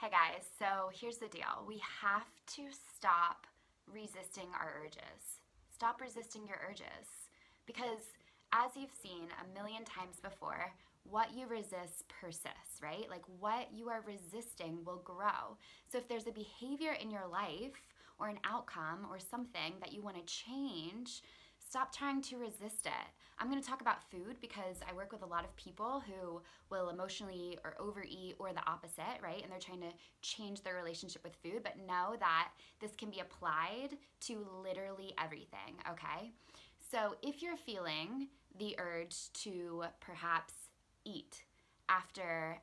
Hey guys, so here's the deal. We have to stop resisting our urges. Stop resisting your urges. Because as you've seen a million times before, what you resist persists, right? Like what you are resisting will grow. So if there's a behavior in your life or an outcome or something that you want to change, stop trying to resist it. I'm going to talk about food because I work with a lot of people who will emotionally or overeat or the opposite, right? And they're trying to change their relationship with food, but know that this can be applied to literally everything, okay? So if you're feeling the urge to perhaps eat after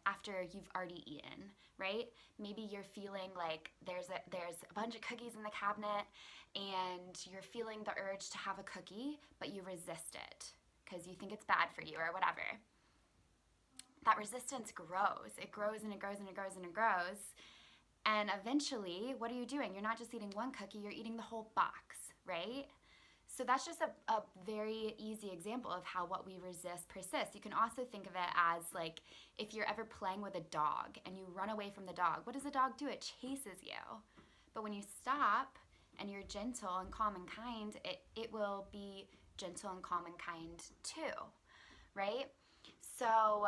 you've already eaten, right? Maybe you're feeling like there's a bunch of cookies in the cabinet and you're feeling the urge to have a cookie, but you resist it because you think it's bad for you or whatever. That resistance grows. It grows and it grows and it grows and it grows. And eventually, what are you doing? You're not just eating one cookie, you're eating the whole box, right? So that's just a very easy example of how what we resist persists. You can also think of it as like if you're ever playing with a dog and you run away from the dog, what does the dog do? It chases you. But when you stop and you're gentle and calm and kind, it will be gentle and calm and kind too, right? So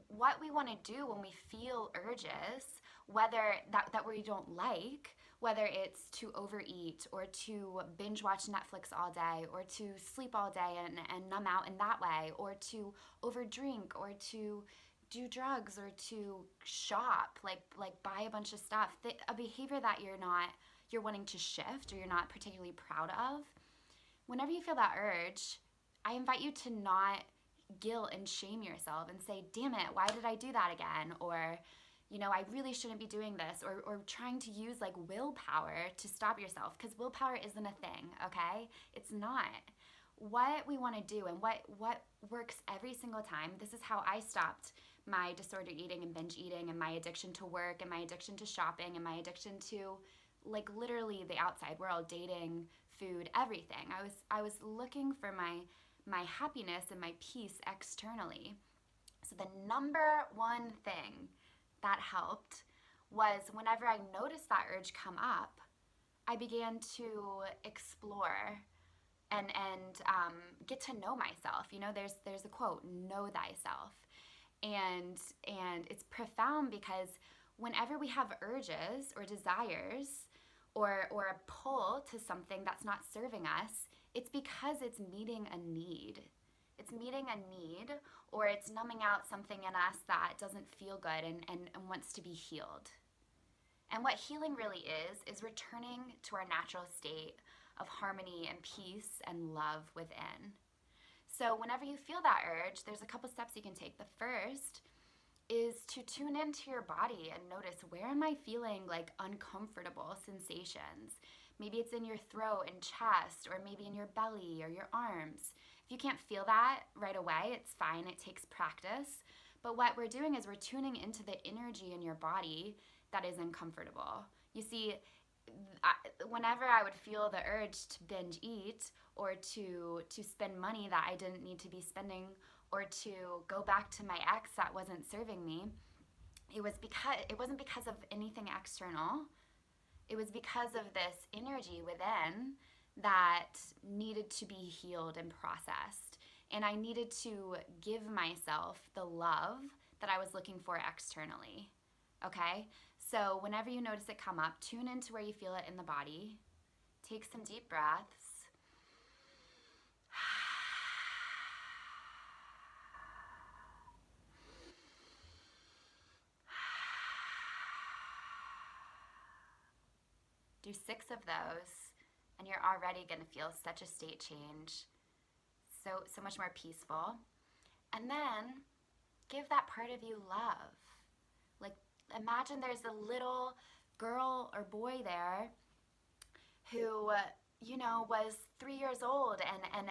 what we want to do when we feel urges, whether that we don't like, whether it's to overeat or to binge watch Netflix all day or to sleep all day and numb out in that way, or to overdrink or to do drugs or to shop, like buy a bunch of stuff, a behavior that you're wanting to shift or you're not particularly proud of. Whenever you feel that urge, I invite you to not guilt and shame yourself and say, damn it, why did I do that again? Or, I really shouldn't be doing this, or trying to use like willpower to stop yourself, because willpower isn't a thing, okay? It's not. What we want to do and what works every single time, this is how I stopped my disordered eating and binge eating and my addiction to work and my addiction to shopping and my addiction to like literally the outside world, dating, food, everything. I was looking for my happiness and my peace externally. So the number one thing that helped was whenever I noticed that urge come up, I began to explore and get to know myself. There's a quote, "Know thyself," and it's profound because whenever we have urges or desires or a pull to something that's not serving us, it's because it's meeting a need. It's meeting a need, or it's numbing out something in us that doesn't feel good and wants to be healed. And what healing really is returning to our natural state of harmony and peace and love within. So whenever you feel that urge, there's a couple steps you can take. The first is to tune into your body and notice, where am I feeling like uncomfortable sensations? Maybe it's in your throat and chest, or maybe in your belly or your arms. If you can't feel that right away, it's fine. It takes practice. But what we're doing is we're tuning into the energy in your body that is uncomfortable. You see, whenever I would feel the urge to binge eat or to spend money that I didn't need to be spending, or to go back to my ex that wasn't serving me, it wasn't because of anything external. It was because of this energy within that needed to be healed and processed. And I needed to give myself the love that I was looking for externally. Okay? So whenever you notice it come up, tune into where you feel it in the body. Take some deep breaths. Do 6 of those, and you're already going to feel such a state change, so much more peaceful. And then give that part of you love. Like, imagine there's a little girl or boy there who was 3 years old and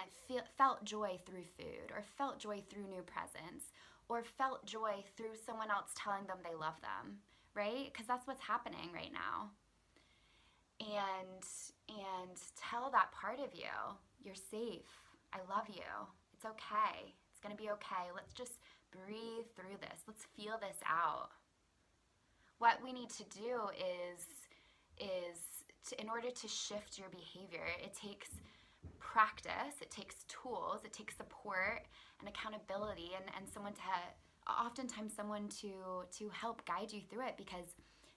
felt joy through food, or felt joy through new presents, or felt joy through someone else telling them they love them, right? Because that's what's happening right now. And tell that part of you, you're safe. I love you. It's okay. It's going to be okay. Let's just breathe through this. Let's feel this out. what we need to do in order to shift your behavior, it takes practice, it takes tools, it takes support and accountability, and someone to oftentimes someone to help guide you through it, because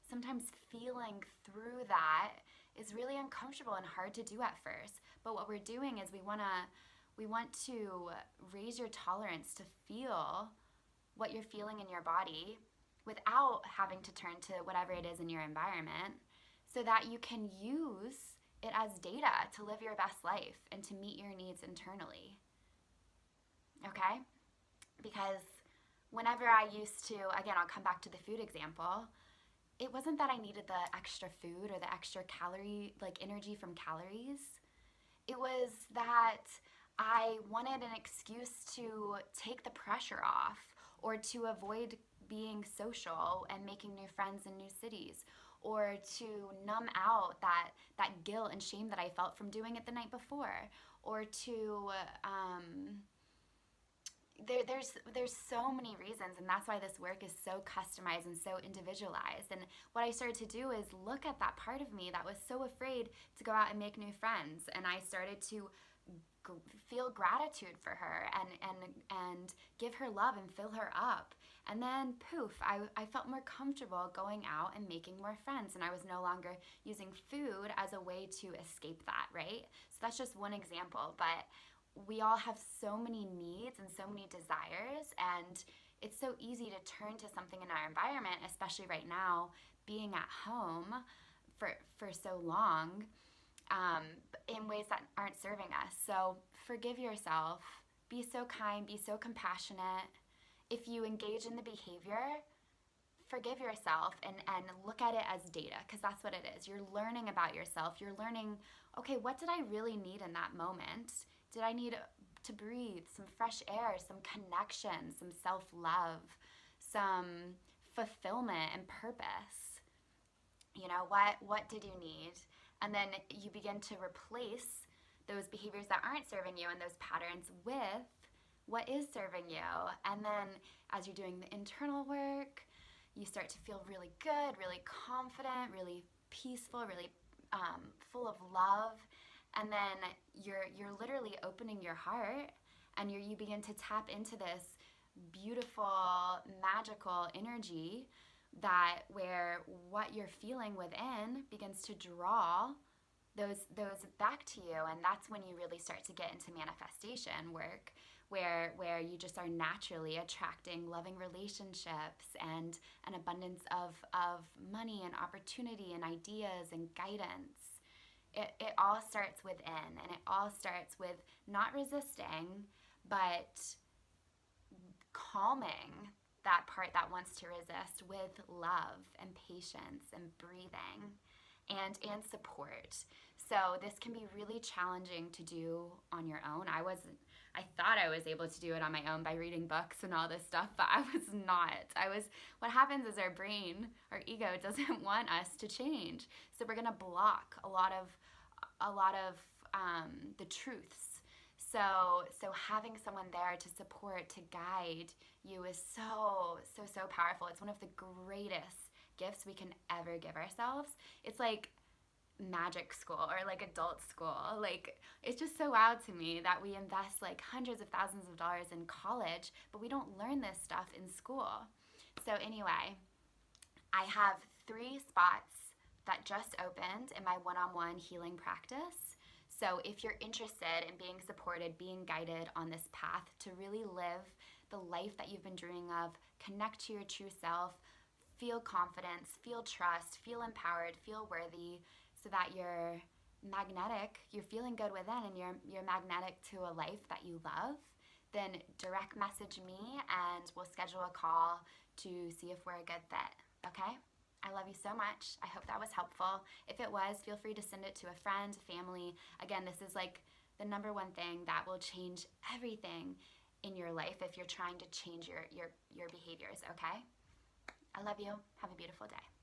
sometimes feeling through that is really uncomfortable and hard to do at first. But what we're doing is we want to raise your tolerance to feel what you're feeling in your body without having to turn to whatever it is in your environment, so that you can use it as data to live your best life and to meet your needs internally. Okay? Because whenever I used to, again, I'll come back to the food example, it wasn't that I needed the extra food or the extra calorie, like energy from calories. It was that I wanted an excuse to take the pressure off, or to avoid being social and making new friends in new cities, or to numb out that guilt and shame that I felt from doing it the night before, or to there's so many reasons, and that's why this work is so customized and so individualized. And what I started to do is look at that part of me that was so afraid to go out and make new friends, and I started to feel gratitude for her and give her love and fill her up. And then poof, I felt more comfortable going out and making more friends, and I was no longer using food as a way to escape that, right? So that's just one example, but we all have so many needs and so many desires, and it's so easy to turn to something in our environment, especially right now, being at home for so long, in ways that aren't serving us. So forgive yourself, be so kind, be so compassionate. If you engage in the behavior, forgive yourself and look at it as data, because that's what it is. You're learning about yourself. You're learning, okay, what did I really need in that moment? Did I need to breathe, some fresh air, some connection, some self-love, some fulfillment and purpose? You know, what did you need? And then you begin to replace those behaviors that aren't serving you and those patterns with what is serving you. And then as you're doing the internal work, you start to feel really good, really confident, really peaceful, really full of love. And then you're literally opening your heart, and you begin to tap into this beautiful, magical energy that where what you're feeling within begins to draw those back to you. And that's when you really start to get into manifestation work, where you just are naturally attracting loving relationships and an abundance of money and opportunity and ideas and guidance. It all starts within, and it all starts with not resisting, but calming that part that wants to resist with love and patience and breathing and support. So this can be really challenging to do on your own. I thought I was able to do it on my own by reading books and all this stuff, but I was not. What happens is our brain, our ego, doesn't want us to change. So we're gonna block a lot of the truths. So having someone there to support, to guide you is so powerful. It's one of the greatest gifts we can ever give ourselves. It's like magic school or like adult school. Like, it's just so wild to me that we invest like hundreds of thousands of dollars in college, but we don't learn this stuff in school. So anyway, I have 3 spots that just opened in my one-on-one healing practice. So if you're interested in being supported, being guided on this path to really live the life that you've been dreaming of, connect to your true self, feel confidence, feel trust, feel empowered, feel worthy, so that you're magnetic, you're feeling good within, and you're magnetic to a life that you love, then direct message me and we'll schedule a call to see if we're a good fit, okay? I love you so much. I hope that was helpful. If it was, feel free to send it to a friend, family. Again, this is like the number one thing that will change everything in your life if you're trying to change your behaviors, okay? I love you. Have a beautiful day.